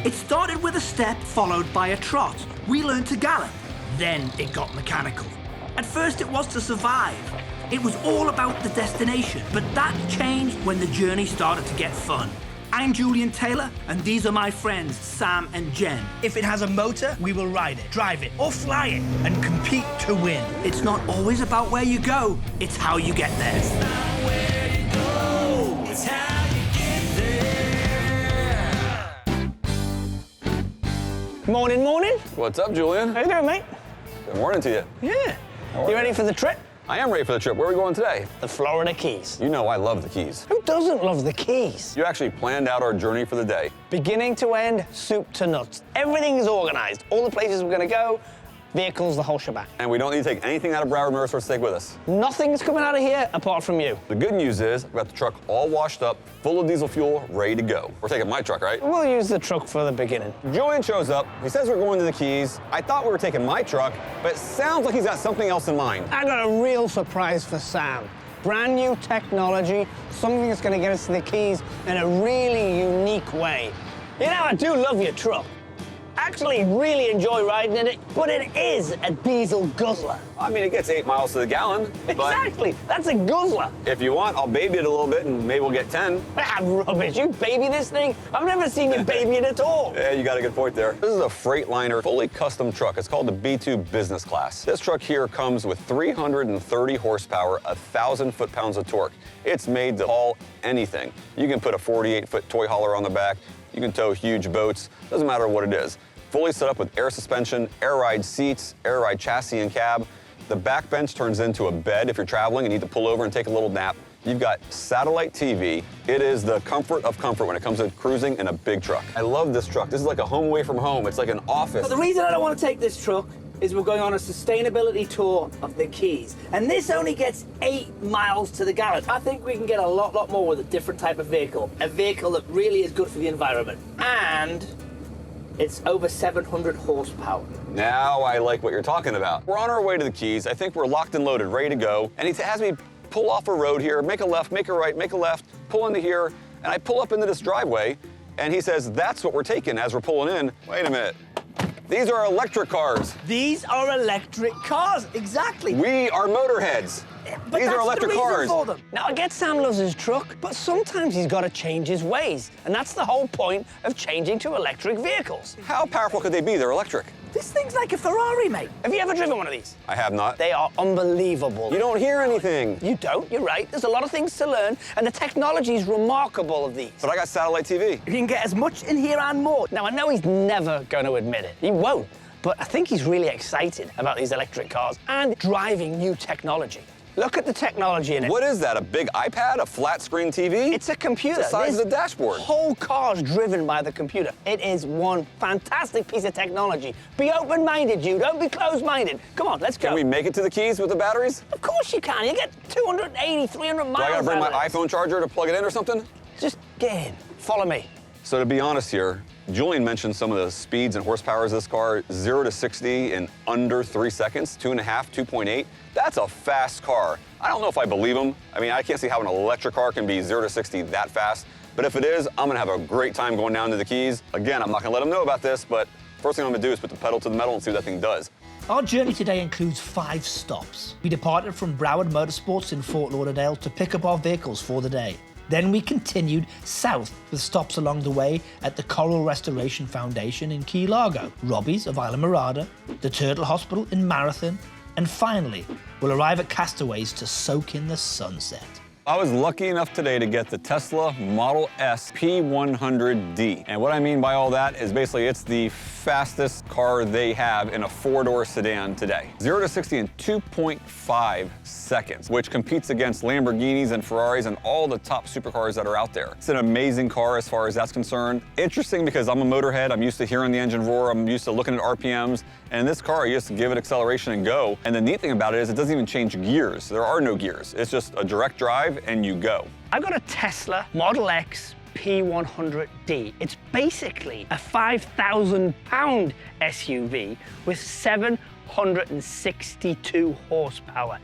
It started with a step followed by a trot. We learned to gallop. Then it got mechanical. At first it was to survive. It was all about the destination, but that changed when the journey started to get fun. I'm Julian Taylor, and these are my friends, Sam and Jen. If it has a motor, we will ride it, drive it, or fly it, and compete to win. It's not always about where you go, it's how you get there. It's not where you go, it's how you get there. Morning, morning. What's up, Julian? How you doing, mate? Good morning to you. Yeah. You ready for the trip? I am ready for the trip. Where are we going today? The Florida Keys. You know I love the Keys. Who doesn't love the Keys? You actually planned out our journey for the day. Beginning to end, soup to nuts. Everything is organized. All the places we're going to go, vehicles, the whole shebang. And we don't need to take anything out of Broward Motorsports to take with us. Nothing's coming out of here apart from you. The good news is we've got the truck all washed up, full of diesel fuel, ready to go. We're taking my truck, right? We'll use the truck for the beginning. Julian shows up. He says we're going to the Keys. I thought we were taking my truck, but it sounds like he's got something else in mind. I got a real surprise for Sam. Brand new technology, something that's going to get us to the Keys in a really unique way. You know, I do love your truck. Actually really enjoy riding in it, but it is a diesel guzzler. I mean, it gets 8 miles to the gallon. Exactly, that's a guzzler. If you want, I'll baby it a little bit and maybe we'll get 10. Ah, rubbish, you baby this thing? I've never seen you baby it at all. Yeah, you got a good point there. This is a Freightliner fully custom truck. It's called the B2 Business Class. This truck here comes with 330 horsepower, 1,000 foot-pounds of torque. It's made to haul anything. You can put a 48-foot toy hauler on the back. You can tow huge boats. Doesn't matter what it is. Fully set up with air suspension, air ride seats, air ride chassis and cab. The back bench turns into a bed if you're traveling and need to pull over and take a little nap. You've got satellite TV. It is the comfort of comfort when it comes to cruising in a big truck. I love this truck. This is like a home away from home. It's like an office. But the reason I don't want to take this truck is we're going on a sustainability tour of the Keys. And this only gets 8 miles to the gallon. I think we can get a lot more with a different type of vehicle. A vehicle that really is good for the environment. And it's over 700 horsepower. Now I like what you're talking about. We're on our way to the Keys. I think we're locked and loaded, ready to go. And he has me pull off a road here, make a left, make a right, make a left, pull into here. And I pull up into this driveway, and he says, that's what we're taking as we're pulling in. Wait a minute. These are electric cars. These are electric cars, exactly. We are motorheads. But These are electric cars. For them. Now, I get Sam loves his truck, but sometimes he's got to change his ways. And that's the whole point of changing to electric vehicles. How powerful could they be? They're electric. This thing's like a Ferrari, mate. Have you ever driven one of these? I have not. They are unbelievable. You don't hear anything. You don't, you're right. There's a lot of things to learn, and the technology is remarkable of these. But I got satellite TV. You can get as much in here and more. Now, I know he's never going to admit it. He won't. But I think he's really excited about these electric cars and driving new technology. Look at the technology in it. What is that, a big iPad, a flat screen TV? It's a computer. It's the size of the dashboard. Whole car's driven by the computer. It is one fantastic piece of technology. Be open-minded, you. Don't be closed-minded. Come on, let's go. Can we make it to the Keys with the batteries? Of course you can. You get 280, 300 miles Do I gotta bring my out of this. iPhone charger to plug it in or something? Just get in. Follow me. So to be honest here, Julian mentioned some of the speeds and horsepowers of this car, 0 to 60 in under 3 seconds, 2.5, 2.8. That's a fast car. I don't know if I believe him. I mean, I can't see how an electric car can be 0 to 60 that fast. But if it is, I'm gonna have a great time going down to the Keys. Again, I'm not gonna let him know about this, but first thing I'm gonna do is put the pedal to the metal and see what that thing does. Our journey today includes 5 stops. We departed from Broward Motorsports in Fort Lauderdale to pick up our vehicles for the day. Then we continued south with stops along the way at the Coral Restoration Foundation in Key Largo, Robbie's of Isla Mirada, the Turtle Hospital in Marathon, and finally, we'll arrive at Castaways to soak in the sunset. I was lucky enough today to get the Tesla Model S P100D. And what I mean by all that is basically it's the fastest car they have in a 4-door sedan today. 0 to 60 in 2.5 seconds, which competes against Lamborghinis and Ferraris and all the top supercars that are out there. It's an amazing car as far as that's concerned. Interesting because I'm a motorhead. I'm used to hearing the engine roar. I'm used to looking at RPMs. And in this car, you just give it acceleration and go. And the neat thing about it is it doesn't even change gears. There are no gears. It's just a direct drive and you go. I've got a Tesla Model X P100D. It's basically a 5,000-pound SUV with 762 horsepower.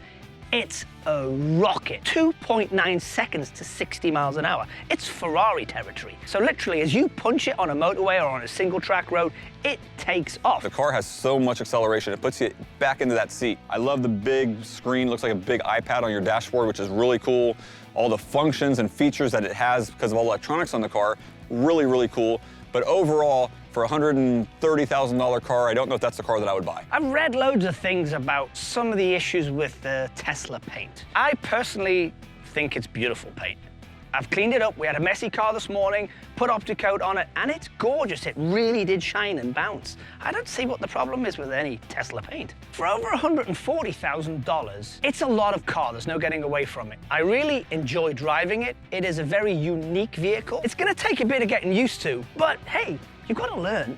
It's a rocket. 2.9 seconds to 60 miles an hour. It's Ferrari territory. So literally, as you punch it on a motorway or on a single track road, it takes off. The car has so much acceleration, it puts you back into that seat. I love the big screen, looks like a big iPad on your dashboard, which is really cool. All the functions and features that it has because of all the electronics on the car, really, really cool. But overall, for a $130,000 car, I don't know if that's the car that I would buy. I've read loads of things about some of the issues with the Tesla paint. I personally think it's beautiful paint. I've cleaned it up. We had a messy car this morning, put Opticoat on it, and it's gorgeous. It really did shine and bounce. I don't see what the problem is with any Tesla paint. For over $140,000, it's a lot of car. There's no getting away from it. I really enjoy driving it. It is a very unique vehicle. It's gonna take a bit of getting used to, but hey, you've got to learn.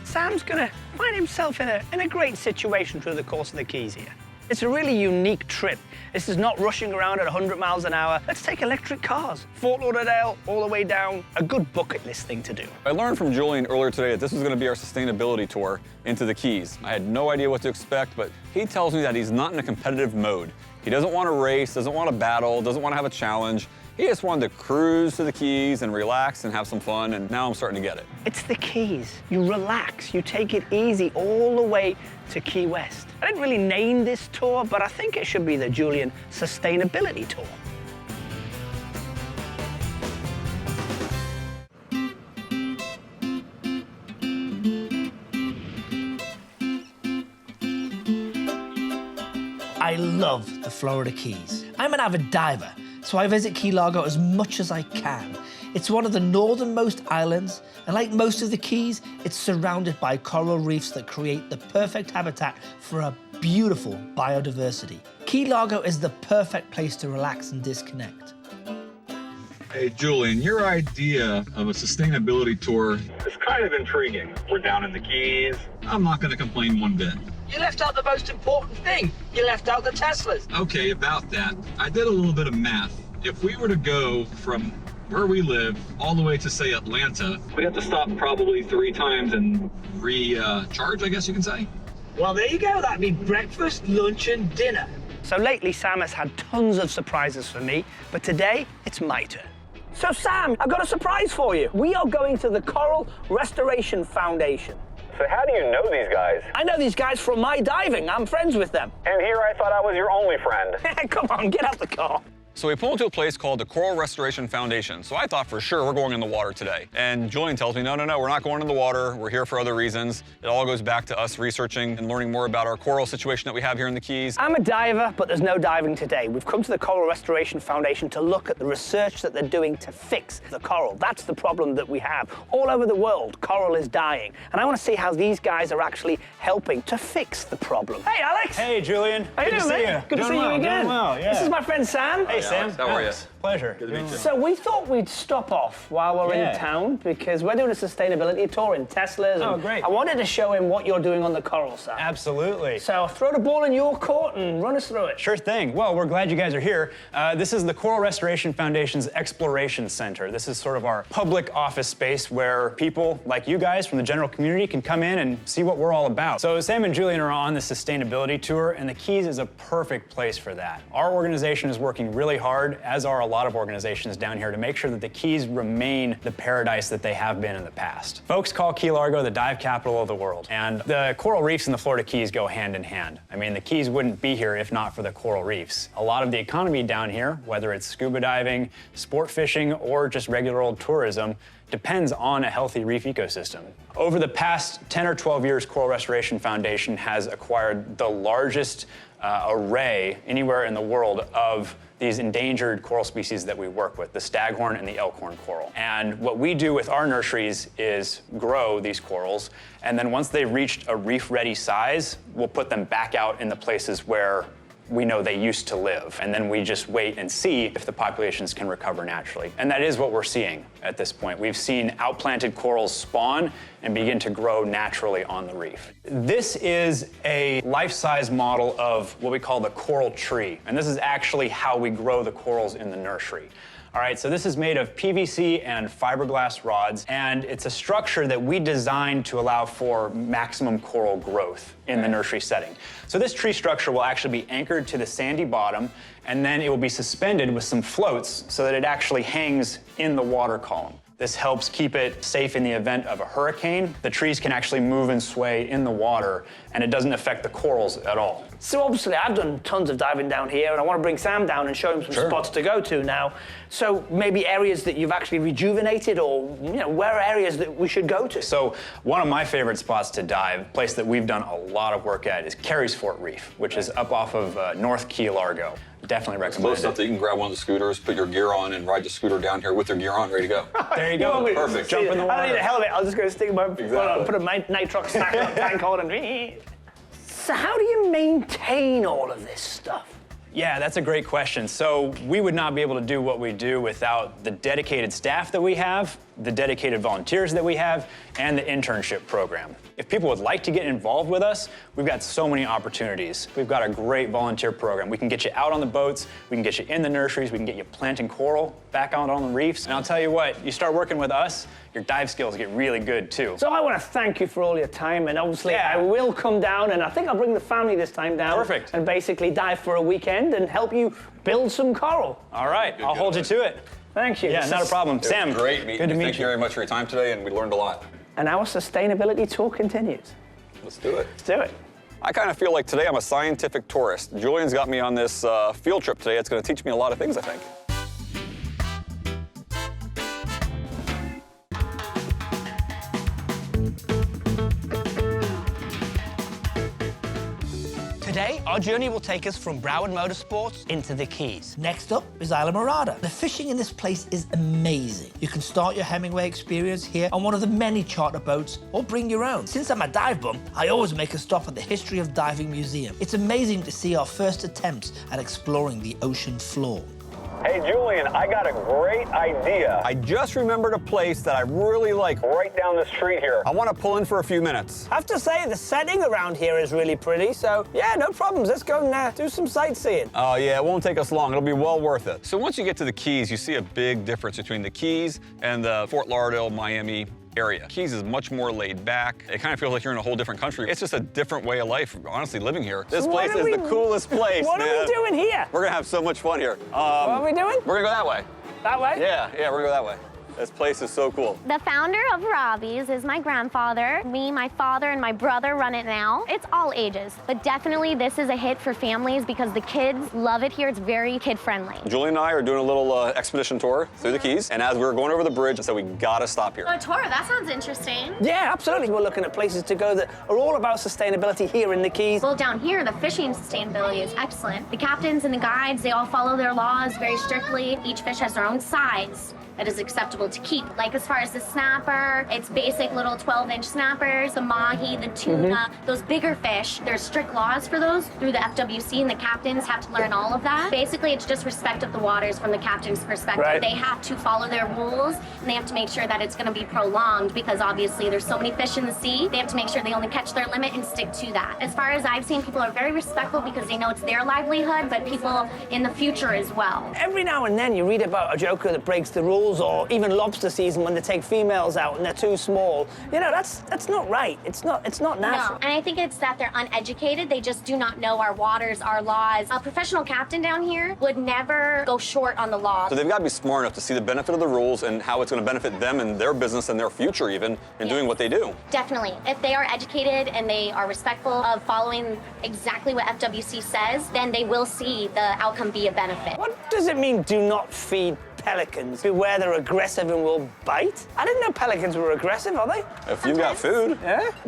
Sam's gonna find himself in a great situation through the course of the keys here. It's a really unique trip. This is not rushing around at 100 miles an hour. Let's take electric cars. Fort Lauderdale, all the way down. A good bucket list thing to do. I learned from Julian earlier today that this was gonna be our sustainability tour into the Keys. I had no idea what to expect, but he tells me that he's not in a competitive mode. He doesn't want to race, doesn't want to battle, doesn't want to have a challenge. He just wanted to cruise to the Keys and relax and have some fun, and now I'm starting to get it. It's the Keys. You relax, you take it easy all the way to Key West. I didn't really name this tour, but I think it should be the Julian Sustainability Tour. I love the Florida Keys. I'm an avid diver, so I visit Key Largo as much as I can. It's one of the northernmost islands, and like most of the Keys, it's surrounded by coral reefs that create the perfect habitat for a beautiful biodiversity. Key Largo is the perfect place to relax and disconnect. Hey, Julian, your idea of a sustainability tour is kind of intriguing. We're down in the Keys. I'm not going to complain one bit. You left out the most important thing. You left out the Teslas. Okay, about that. I did a little bit of math. If we were to go from where we live all the way to, say, Atlanta, we'd have to stop probably 3 times and recharge, I guess you can say. Well, there you go. That'd be breakfast, lunch, and dinner. So lately, Sam has had tons of surprises for me, but today, it's my turn. So Sam, I've got a surprise for you. We are going to the Coral Restoration Foundation. So how do you know these guys? I know these guys from my diving. I'm friends with them. And here I thought I was your only friend. Come on, get out the car. So we pulled into a place called the Coral Restoration Foundation. So I thought for sure we're going in the water today. And Julian tells me, no, we're not going in the water. We're here for other reasons. It all goes back to us researching and learning more about our coral situation that we have here in the Keys. I'm a diver, but there's no diving today. We've come to the Coral Restoration Foundation to look at the research that they're doing to fix the coral. That's the problem that we have. All over the world, coral is dying. And I want to see how these guys are actually helping to fix the problem. Hey, Alex. Hey, Julian. How you doing, mate? Good to see you again. Doing well, yeah. This is my friend Sam. Hey, Sam. How are you? Pleasure. Good to meet you. So we thought we'd stop off while we're in town because we're doing a sustainability tour in Teslas. Oh, and great. I wanted to show him what you're doing on the coral side. Absolutely. So I'll throw the ball in your court and run us through it. Sure thing. Well, we're glad you guys are here. This is the Coral Restoration Foundation's Exploration Center. This is sort of our public office space where people like you guys from the general community can come in and see what we're all about. So Sam and Julian are on the sustainability tour, and the Keys is a perfect place for that. Our organization is working really hard, as are a lot of organizations down here, to make sure that the Keys remain the paradise that they have been in the past. Folks call Key Largo the dive capital of the world, and the coral reefs in the Florida Keys go hand in hand. I mean, the Keys wouldn't be here if not for the coral reefs. A lot of the economy down here, whether it's scuba diving, sport fishing, or just regular old tourism, depends on a healthy reef ecosystem. Over the past 10 or 12 years, Coral Restoration Foundation has acquired the largest array anywhere in the world of these endangered coral species that we work with, the staghorn and the elkhorn coral. And what we do with our nurseries is grow these corals, and then once they've reached a reef-ready size, we'll put them back out in the places where we know they used to live. And then we just wait and see if the populations can recover naturally. And that is what we're seeing at this point. We've seen outplanted corals spawn and begin to grow naturally on the reef. This is a life-size model of what we call the coral tree. And this is actually how we grow the corals in the nursery. All right, so this is made of PVC and fiberglass rods, and it's a structure that we designed to allow for maximum coral growth in the nursery setting. So this tree structure will actually be anchored to the sandy bottom, and then it will be suspended with some floats so that it actually hangs in the water column. This helps keep it safe in the event of a hurricane. The trees can actually move and sway in the water, and it doesn't affect the corals at all. So obviously I've done tons of diving down here, and I want to bring Sam down and show him some spots to go to now. So maybe areas that you've actually rejuvenated, or where are areas that we should go to? So one of my favorite spots to dive, a place that we've done a lot of work at, is Carey's Fort Reef, which is up off of North Key Largo. Definitely recommend Close it. enough that you can grab one of the scooters, put your gear on, and ride the scooter down here with your gear on, ready to go. There you go. Perfect. Jump in the water. I don't need a helmet. I'll just go stick my put a nitrox tank on and. So how do you maintain all of this stuff? Yeah, that's a great question. So we would not be able to do what we do without the dedicated staff that we have, the dedicated volunteers that we have, and the internship program. If people would like to get involved with us, we've got so many opportunities. We've got a great volunteer program. We can get you out on the boats, we can get you in the nurseries, we can get you planting coral back out on the reefs. And I'll tell you what, you start working with us, your dive skills get really good too. So I want to thank you for all your time, and obviously I will come down, and I think I'll bring the family this time down. Perfect. And basically dive for a weekend and help you build some coral. All right, I'll hold you to it. Thank you. Yeah, not a problem. Sam, Great meeting good to you. meet Thank you very much for your time today, and we learned a lot. And our sustainability tour continues. Let's do it. Let's do it. I kind of feel like today I'm a scientific tourist. Julian's got me on this field trip today. It's going to teach me a lot of things, I think. Today, our journey will take us from Broward Motorsports into the Keys. Next up is Isla Morada. The fishing in this place is amazing. You can start your Hemingway experience here on one of the many charter boats, or bring your own. Since I'm a dive bum, I always make a stop at the History of Diving Museum. It's amazing to see our first attempts at exploring the ocean floor. Hey, Julian, I got a great idea. I just remembered a place that I really like right down the street here. I want to pull in for a few minutes. I have to say, the setting around here is really pretty, so yeah, no problems. Let's go and do some sightseeing. Oh, yeah, it won't take us long. It'll be well worth it. So once you get to the Keys, you see a big difference between the Keys and the Fort Lauderdale, Miami area. Keys is much more laid back. It kind of feels like you're in a whole different country. It's just a different way of life, honestly, living here. This place is the coolest place, What are we doing here? We're gonna have so much fun here. What are we doing? We're gonna go that way. That way? Yeah, we're gonna go that way. This place is so cool. The founder of Robbie's is my grandfather. Me, my father, and my brother run it now. It's all ages, but definitely this is a hit for families because the kids love it here. It's very kid-friendly. Julian and I are doing a little expedition tour through the Keys, and as we were going over the bridge, I said, we gotta stop here. A tour, that sounds interesting. Yeah, absolutely. We're looking at places to go that are all about sustainability here in the Keys. Well, down here, the fishing sustainability is excellent. The captains and the guides, they all follow their laws very strictly. Each fish has their own size that is acceptable to keep. Like as far as the snapper, it's basic little 12-inch snappers, the mahi, the tuna, those bigger fish, there's strict laws for those through the FWC, and the captains have to learn all of that. Basically, it's just respect of the waters from the captain's perspective. Right. They have to follow their rules, and they have to make sure that it's gonna be prolonged because obviously there's so many fish in the sea. They have to make sure they only catch their limit and stick to that. As far as I've seen, people are very respectful because they know it's their livelihood, but people in the future as well. Every now and then you read about a joker that breaks the rules, or even lobster season when they take females out and they're too small. You know, that's not right. It's not natural. No, and I think it's that they're uneducated. They just do not know our waters, our laws. A professional captain down here would never go short on the law. So they've got to be smart enough to see the benefit of the rules and how it's going to benefit them and their business and their future even in doing what they do. Definitely. If they are educated and they are respectful of following exactly what FWC says, then they will see the outcome be a benefit. What does it mean, do not feed pelicans? Beware, they're aggressive and will bite? I didn't know pelicans were aggressive, are they? If you've got food,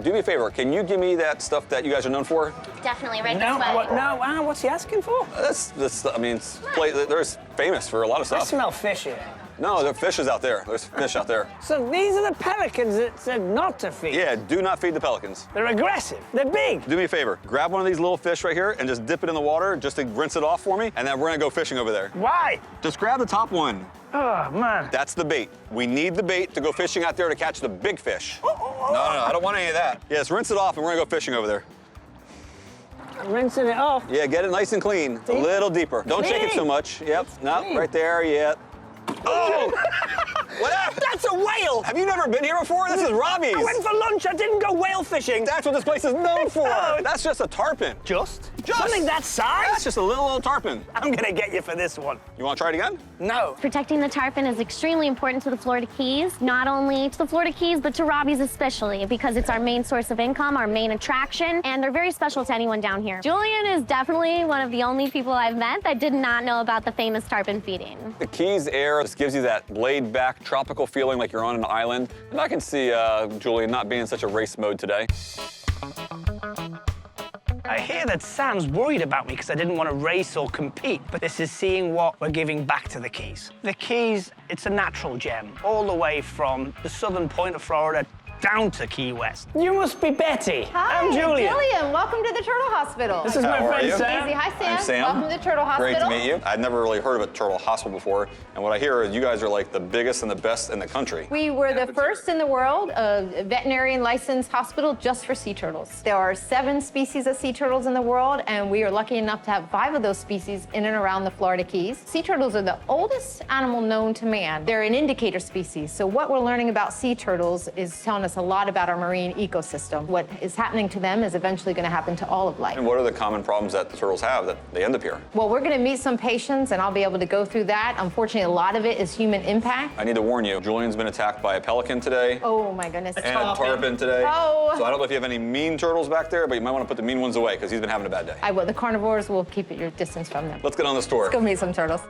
do me a favor. Can you give me that stuff that you guys are known for? Definitely, right No, this way. what's he asking for? I mean, they're famous for a lot of I stuff. smell fish here. No, there are fishes out there. There's fish out there. So these are the pelicans that said not to feed. Yeah, do not feed the pelicans. They're aggressive. They're big. Do me a favor. Grab one of these little fish right here and just dip it in the water just to rinse it off for me, and then we're gonna go fishing over there. Why? Just grab the top one. Oh, man. That's the bait. We need the bait to go fishing out there to catch the big fish. No, I don't want any of that. Yeah, just rinse it off and we're gonna go fishing over there. I'm rinsing it off. Yeah, get it nice and clean. A little deeper. Don't shake it so much. Yep, no, right there, yeah. Oh! What happened? That's a whale! Have you never been here before? This is Robbie's. I went for lunch, I didn't go whale fishing. That's what this place is known for. Oh. That's just a tarpon. Just? Just. Something that size? That's just a little tarpon. I'm gonna get you for this one. You want to try it again? No. Protecting the tarpon is extremely important to the Florida Keys, not only to the Florida Keys, but to Robbie's especially, because it's our main source of income, our main attraction, and they're very special to anyone down here. Julian is definitely one of the only people I've met that did not know about the famous tarpon feeding. The Keys air just gives you that laid-back, tropical feeling like you're on an island. And I can see Julian not being in such a race mode today. I hear that Sam's worried about me because I didn't want to race or compete, but this is seeing what we're giving back to the Keys. The Keys, it's a natural gem, all the way from the southern point of Florida down to Key West. You must be Betty. Hi, I'm Julian. Welcome to the Turtle Hospital. This is my How are friend you? Sam. Easy. Hi, Sam. I'm Sam. Welcome to Turtle Great Hospital. to meet you. I'd never really heard of a turtle hospital before, and what I hear is you guys are like the biggest and the best in the country. We were the first in the world veterinarian licensed hospital just for sea turtles. There are 7 species of sea turtles in the world, and we are lucky enough to have 5 of those species in and around the Florida Keys. Sea turtles are the oldest animal known to man. They're an indicator species, so what we're learning about sea turtles is telling us a lot about our marine ecosystem. What is happening to them is eventually going to happen to all of life. And what are the common problems that the turtles have that they end up here? Well, we're going to meet some patients, and I'll be able to go through that. Unfortunately, a lot of it is human impact. I need to warn you, Julian's been attacked by a pelican today. Oh, my goodness. And a tarpon today. Oh. So I don't know if you have any mean turtles back there, but you might want to put the mean ones away because he's been having a bad day. I will. The carnivores will keep at your distance from them. Let's get on this tour. Let's go meet some turtles.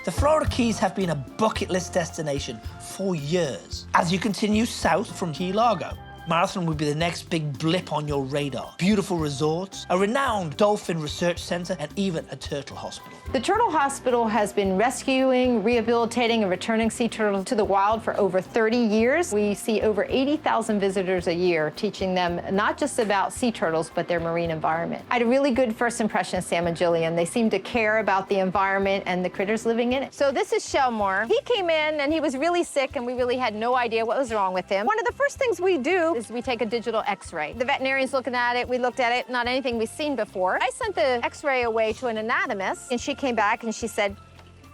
The Florida Keys have been a bucket list destination for years. As you continue south from Key Largo, Marathon would be the next big blip on your radar. Beautiful resorts, a renowned dolphin research center, and even a turtle hospital. The Turtle Hospital has been rescuing, rehabilitating, and returning sea turtles to the wild for over 30 years. We see over 80,000 visitors a year, teaching them not just about sea turtles, but their marine environment. I had a really good first impression of Sam and Julian. They seem to care about the environment and the critters living in it. So this is Shelmore. He came in and he was really sick, and we really had no idea what was wrong with him. One of the first things we do is we take a digital x-ray. The veterinarian's looking at it, we looked at it, not anything we've seen before. I sent the x-ray away to an anatomist, and she came back and she said,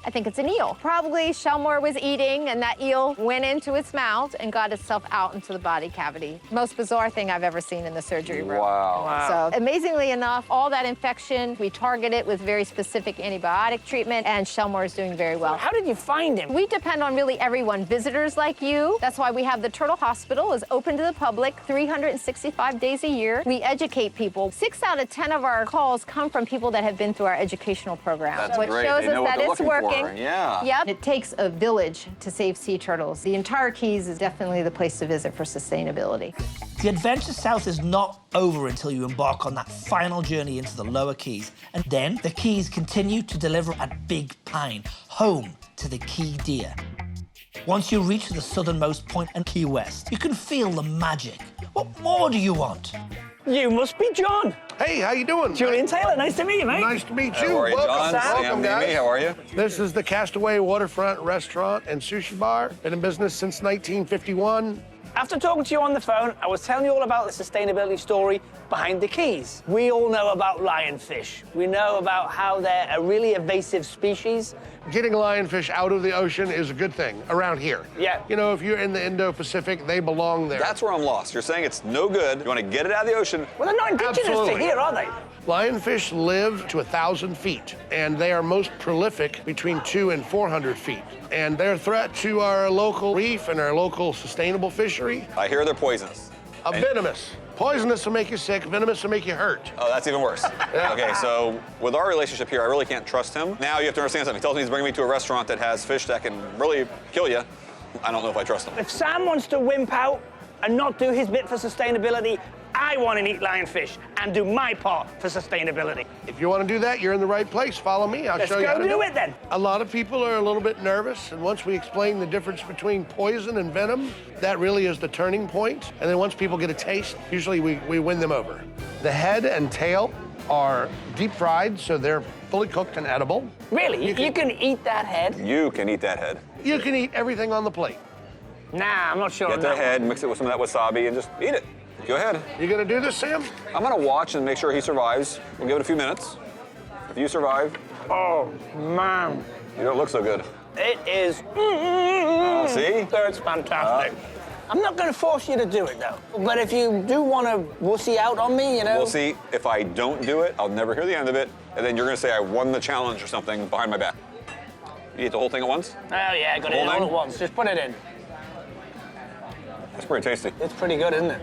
I think it's an eel. Probably Shelmore was eating and that eel went into its mouth and got itself out into the body cavity. Most bizarre thing I've ever seen in the surgery room. Wow. So amazingly enough, all that infection, we target it with very specific antibiotic treatment, and Shelmore is doing very well. How did you find him? We depend on really everyone, visitors like you. That's why we have the Turtle Hospital is open to the public 365 days a year. We educate people. 6 out of 10 of our calls come from people that have been through our educational program. That's so it great. shows They us know what that they're it's looking for. working. Yeah. Yep. It takes a village to save sea turtles. The entire Keys is definitely the place to visit for sustainability. The adventure south is not over until you embark on that final journey into the lower Keys. And then the Keys continue to deliver at Big Pine, home to the key deer. Once you reach the southernmost point in Key West, you can feel the magic. What more do you want? You must be John. Hey, how you doing? Julian Taylor, nice to meet you, mate. Nice to meet you. How are you, Welcome, John? Sam, welcome, guys. Mimi, how are you? This is the Castaway Waterfront Restaurant and Sushi Bar. Been in business since 1951. After talking to you on the phone, I was telling you all about the sustainability story behind the Keys. We all know about lionfish. We know about how they're a really invasive species. Getting lionfish out of the ocean is a good thing around here. Yeah. You know, if you're in the Indo-Pacific, they belong there. That's where I'm lost. You're saying it's no good. You want to get it out of the ocean. Well, they're not indigenous to Absolutely. here, are they? Lionfish live to 1,000 feet, and they are most prolific between 200 and 400 feet. And they're a threat to our local reef and our local sustainable fishery. I hear they're poisonous. Venomous. Poisonous will make you sick, venomous will make you hurt. Oh, that's even worse. Okay, so with our relationship here, I really can't trust him. Now you have to understand something. He tells me he's bringing me to a restaurant that has fish that can really kill you. I don't know if I trust him. If Sam wants to wimp out and not do his bit for sustainability, I want to eat lionfish and do my part for sustainability. If you want to do that, you're in the right place. Follow me. I'll Let's show you how go to do it then. A lot of people are a little bit nervous, and once we explain the difference between poison and venom, that really is the turning point. And then once people get a taste, usually we win them over. The head and tail are deep fried, so they're fully cooked and edible. Really? You can eat that head? You can eat that head. You can eat everything on the plate. Nah, I'm not sure Get on the that head, mix it with some of that wasabi, and just eat it. Go ahead. You gonna do this, Sam? I'm gonna watch and make sure he survives. We'll give it a few minutes. If you survive, Oh, man. you don't look so good. It is. See? It's fantastic. I'm not going to force you to do it, though. But if you do want to wussy out on me, you know. We'll see. If I don't do it, I'll never hear the end of it, and then you're gonna say I won the challenge or something behind my back. You eat the whole thing at once? Oh, yeah, got it in all at once. Just put it in. That's pretty tasty. It's pretty good, isn't it?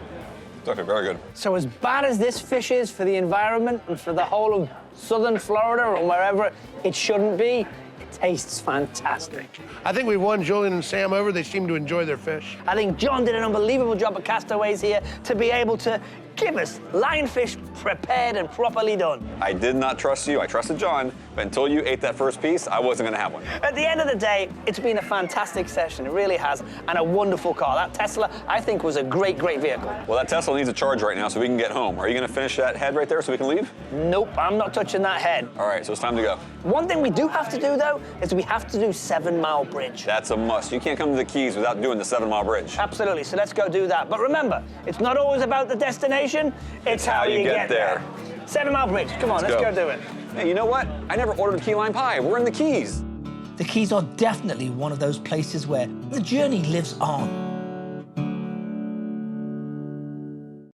It's actually very good. So as bad as this fish is for the environment and for the whole of southern Florida or wherever it shouldn't be, it tastes fantastic. I think we won Julian and Sam over. They seem to enjoy their fish. I think John did an unbelievable job at Castaways here to be able to give us lionfish prepared and properly done. I did not trust you. I trusted John, but until you ate that first piece, I wasn't gonna have one. At the end of the day, it's been a fantastic session. It really has, and a wonderful car. That Tesla, I think, was a great, great vehicle. Well, that Tesla needs a charge right now so we can get home. Are you gonna finish that head right there so we can leave? Nope, I'm not touching that head. All right, so it's time to go. One thing we do have to do, though, is we have to do 7 Mile Bridge. That's a must. You can't come to the Keys without doing the 7 Mile Bridge. Absolutely, so let's go do that. But remember, it's not always about the destination, it's how you get there. 7 Mile Bridge, come on, let's go do it. Hey, you know what? I never ordered key lime pie. We're in the Keys. The Keys are definitely one of those places where the journey lives on.